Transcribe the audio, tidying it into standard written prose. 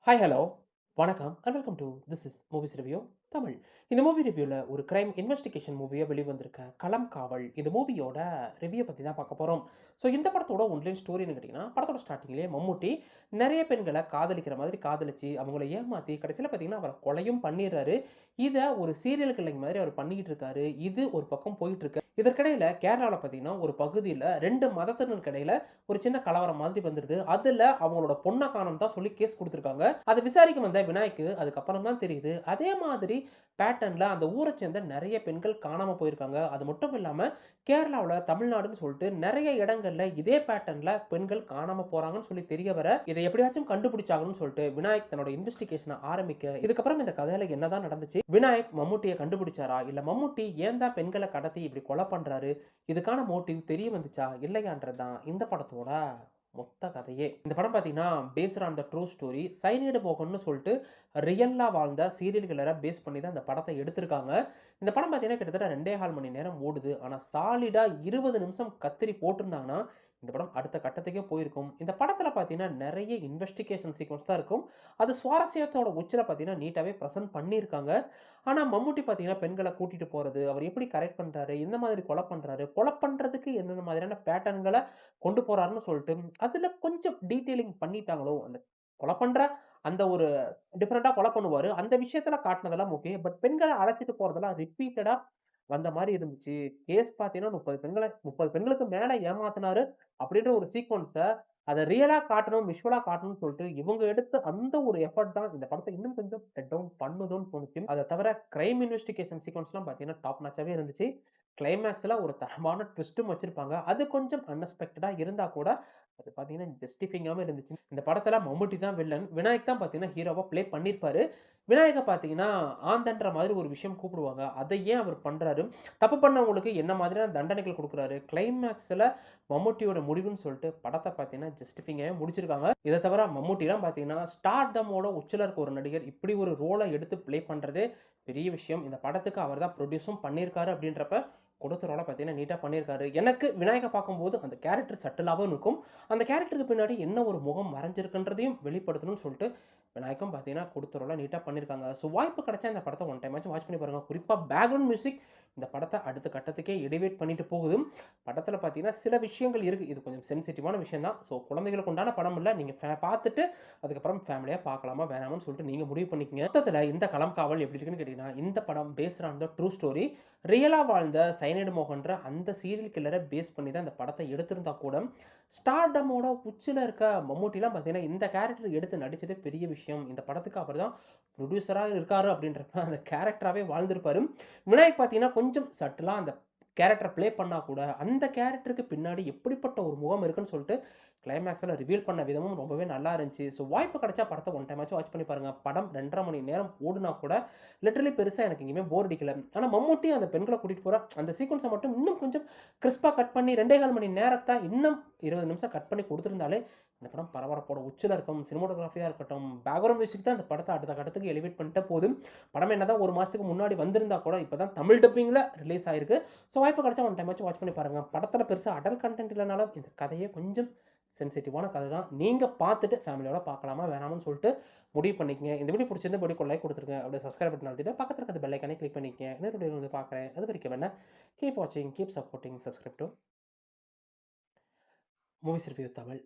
Hi hello வணக்கம் and welcome to this is movies review Tamil. இந்த movie ரிவ்யூவில் ஒரு கிரைம் இன்வெஸ்டிகேஷன் மூவியாக வெளிவந்திருக்க களம் காவல் இந்த மூவியோட ரிவ்யூ பற்றி தான் பார்க்க போகிறோம். ஸோ இந்த படத்தோட ஒன்லைன் ஸ்டோரின்னு கேட்டிங்கன்னா, படத்தோட ஸ்டார்டிங்லேயே மம்முட்டி நிறைய பெண்களை காதலிக்கிற மாதிரி காதலிச்சு அவங்கள ஏமாற்றி கடைசியில் பார்த்தீங்கன்னா அவரை கொலையும் பண்ணிடுறாரு. இதை ஒரு சீரியல் கில்லிங் மாதிரி அவர் பண்ணிக்கிட்டு இருக்காரு. இது ஒரு பக்கம் போயிட்டு இருக்கு. இதற்கிடையில் கேரளாவில் பார்த்தீங்கன்னா ஒரு பகுதியில் ரெண்டு மதத்தினருக்கு இடையில ஒரு சின்ன கலவரம் மாதிரி வந்துருது. அதுல அவங்களோட பொண்ணை காணோம் தான் சொல்லி கேஸ் கொடுத்துருக்காங்க. அதை விசாரிக்க வந்த விநாயக்கு அதுக்கப்புறம் தான் தெரியுது அதே மாதிரி பேட்டர்ன்ல அந்த ஊரை சேர்ந்த நிறைய பெண்கள் காணாம போயிருக்காங்க. அது மட்டும் இல்லாம கேரளாவில் தமிழ்நாடுன்னு சொல்லிட்டு நிறைய இடங்கள்ல இதே பேட்டர்ன்ல பெண்கள் காணாம போறாங்கன்னு சொல்லி தெரிய வர இதை எப்படியாச்சும் கண்டுபிடிச்சாங்கன்னு சொல்லிட்டு விநாயக் தன்னோட இன்வெஸ்டிகேஷனை ஆரம்பிக்க இதுக்கப்புறம் இந்த கதையில என்னதான் நடந்துச்சு, விநாயக் மம்முட்டியை கண்டுபிடிச்சாரா இல்ல மம்முட்டி ஏன் தான் பெண்களை கடத்தி இப்படி கொலை பண்றாரு, இதுக்கான மோட்டிவ் தெரிய வந்துச்சா இல்லையான்றதுதான் இந்த படத்தோட மொத்த கதையே. இந்த படம் பார்த்தீங்கன்னா based on the true story. Cyanide மோகன்னு சொல்லிட்டு ரியலா வாழ்ந்த சீரியல் கில்லரை பேஸ் பண்ணி தான் இந்த படத்தை எடுத்திருக்காங்க. இந்த படம் பார்த்தீங்கன்னா கிட்டத்தட்ட 2.25 மணி நேரம் ஓடுது. ஆனா சாலிடா 20 நிமிஷம் கத்திரி போட்டிருந்தாங்கன்னா இந்த படம் அடுத்த கட்டத்துக்கே போயிருக்கும். இந்த படத்துல பார்த்தீங்கன்னா நெறைய இன்வெஸ்டிகேஷன் சீக்வென்ஸ் தான் இருக்கும். அது சுவாரஸ்யத்தோட உச்சில பார்த்தீங்கன்னா நீட்டாவே பிரசன்ட் பண்ணியிருக்காங்க. ஆனா மம்முட்டி பார்த்தீங்கன்னா பெண்கள கூட்டிட்டு போறது, அவர் எப்படி கரெக்ட் பண்றாரு, எந்த மாதிரி கொலை பண்றாரு, கொலை பண்றதுக்கு என்னென்ன மாதிரியான பேட்டர்ன்கள கொண்டு போறாருன்னு சொல்லிட்டு, அதுல கொஞ்சம் டீட்டெயிலிங் பண்ணிட்டாங்களோ, அந்த கொலை பண்ற அந்த ஒரு டிஃபரெண்ட்டா கொலை பண்ணுவாரு. அந்த விஷயத்துல காட்டுனதெல்லாம் ஓகே. பட் பெண்கள அழைச்சிட்டு போறதெல்லாம் ரிப்பீட்டடா வந்த மாரி இருந்துச்சு. கேஸ் பார்த்தீங்கன்னா 30 பெண்களுக்கு மேல ஏமாத்துனாரு அப்படின்ற ஒரு சீக்வென்ஸ அத ரியலா காட்டணும், விஷுவலா காட்டணும்னு சொல்லிட்டு இவங்க எடுத்த அந்த ஒரு எஃபோர்ட் தான் இந்த படத்த இன்னும் கொஞ்சம் லெட் டவுன் பண்ணுதோன்னு தோணுச்சு. அத தவிர கிரைம் இன்வெஸ்டிகேஷன் சீக்வென்ஸ்லாம் பார்த்தீங்கன்னா டாப் நாச்சாவே இருந்துச்சு. கிளைமாக்ஸ்ல ஒரு தரமான ட்விஸ்ட்டும் வச்சிருப்பாங்க. அது கொஞ்சம் அன்எக்ஸ்பெக்டடா இருந்தா கூட, அது பார்த்தீங்கன்னா ஜஸ்டிஃபைங்காவும் இருந்துச்சு. இந்த படத்துல மம்முட்டி தான் வில்லன். விநாயக் தான் பார்த்தீங்கன்னா ஹீரோவா ப்ளே பண்ணியிருப்பாரு. விநாயக பார்த்தீங்கன்னா, ஆந்தன்ற மாதிரி ஒரு விஷயம் கூப்பிடுவாங்க. அத ஏன் அவர் பண்றாரு? தப்பு பண்ணவங்களுக்கு என்ன மாதிரியான தண்டனைகள் குடுக்குறாரு? கிளைமாக்ஸ்ல மம்முட்டியோட முடிவுன்னு சொல்லிட்டு படத்த பார்த்தீங்கன்னா, ஜஸ்டிஃபைங்காவே முடிச்சிருக்காங்க. இத தவிர மம்முட்டிலாம் பார்த்தீங்கன்னா, ஸ்டார்டமோட உச்சில இருக்க ஒரு நடிகர் இப்படி ஒரு ரோல எடுத்து ப்ளே பண்றதே பெரிய விஷயம். இந்த படத்துக்கு அவர் தான் புரொடியூஸும் பண்ணியிருக்காரு அப்படின்றப்ப, கொடுத்த ரோல பார்த்தீங்கன்னா, நீட்டா பண்ணியிருக்காரு. எனக்கு விநாயக பார்க்கும்போது அந்த கேரக்டர் சட்டிலாவும் இருக்கும். அந்த கேரக்டருக்கு பின்னாடி என்ன ஒரு முகம் மறைஞ்சிருக்குன்றதையும் வெளிப்படுத்தணும்னு சொல்லிட்டு, விநாயகம் பார்த்தீங்கன்னா, கொடுத்த ரோல நீட்டா பண்ணியிருக்காங்க. ஸோ வாய்ப்பு கிடைச்சா இந்த படத்த ஒன் டைமாச்சும் வாட்ச் பண்ணி பாருங்க. குறிப்பா பேக்கிரவுண்ட் மியூசிக் இந்த படத்த அடுத்த கட்டத்துக்கே எலிவேட் பண்ணிட்டு போகுது. படத்துல பார்த்தீங்கன்னா, சில விஷயங்கள் இருக்கு. இது கொஞ்சம் சென்சிட்டிவான விஷயம் தான். ஸோ குழந்தைகளுக்கு உண்டான படம் இல்ல. நீங்க பார்த்துட்டு அதுக்கப்புறம் ஃபேமிலியா பார்க்கலாமா, வேணாமான்னு சொல்லிட்டு நீங்க முடிவு பண்ணிக்கங்க. மொத்தத்துல இந்த களம் காவல் எப்படி இருக்குன்னு கேட்டீங்கன்னா, இந்த படம் paste on the true story. ரியலா வாழ்ந்த சைனைடு மோகன்ற அந்த சீரியல் கில்லர பேஸ் பண்ணி தான் இந்த படத்த எடுத்திருந்தா கூட, ஸ்டார்டமோட உச்சில இருக்க மம்முட்டிலாம் பார்த்தீங்கன்னா, இந்த கேரக்டர் எடுத்து நடிச்சதே பெரிய விஷயம். இந்த படத்துக்கு அவர் தான் புரொடியூசரா இருக்காரு அப்படின்றப்ப அந்த கேரக்டராவே வாழ்ந்திருப்பாரு. விநாயக் பார்த்தீங்கன்னா, கொஞ்சம் சட்டிலா அந்த கேரக்டர ப்ளே பண்ணா கூட, அந்த கேரக்டருக்கு பின்னாடி எப்படிப்பட்ட ஒரு முகம் இருக்குன்னு சொல்லிட்டு, கிளைமாக்ஸ்ல ரிவீல் பண்ண விதமும் ரொம்பவே நல்லா இருந்துச்சு. ஸோ வாய்ப்பு கிடைச்சா படத்த ஒன் டைமாச்சும் வாட்ச் பண்ணி பாருங்க. படம் 2 1/2 மணி நேரம் ஓடுனா கூட, லிட்டரலி பெருசா எனக்கு எங்கேயுமே போர் அடிக்கல. ஆனா மம்முட்டி அந்த பெண்கள கூட்டிட்டு போற அந்த சீக்வென்ஸ மட்டும் இன்னும் கொஞ்சம் கிரிஸ்பா கட் பண்ணி 2 1/4 மணி நேரத்த இன்னும் 20 நிமிஷம் கட் பண்ணி குடுத்திருந்தாலே, இந்த படம் பரபரப்போட உச்சில இருக்கும். சினிமாட்டோகிராஃபியா இருக்கட்டும், பேக்கிரவுண்ட் மியூசிக் தான் இந்த படத்த அடுத்த கட்டத்துக்கு எலிவேட் பண்ணிட்டே போது. படம் என்னதான் 1 மாசத்துக்கு முன்னாடி வந்திருந்தா கூட, இப்ப தான் தமிழ் டப்பிங்ல ரிலீஸ் ஆயிருக்கு. ஸோ வாய்ப்பு கிடைச்சா ஒன் டைமாச்சும் வாட்ச் பண்ணி பாருங்க. படத்துல பெருசா அடல்ட் கன்டென்ட் இல்லனாலும், இந்த கதையே கொஞ்சம் சென்சிட்டிவான கதை தான். நீங்க பார்த்துட்டு ஃபேமிலியோட பார்க்கலாமா, வேணாமான்னு சொல்லிட்டு முடிவு பண்ணிக்கங்க. இந்த வீடியோ பிடிச்சிருந்தா வீடியோக்கு ஒரு லைக் குடுத்துருங்க. அப்படியே சப்ஸ்கிரைப் பட்டன் அழுத்திட்டு பக்கத்துல இருக்க பெல் ஐகானை கிளிக் பண்ணிக்கங்க. இன்னொரு வீடியோல வந்து பார்க்குறேன். அது வரைக்கும் என்ன, கீப் வாட்சிங், keep supporting, subscribe to movies review Tamil.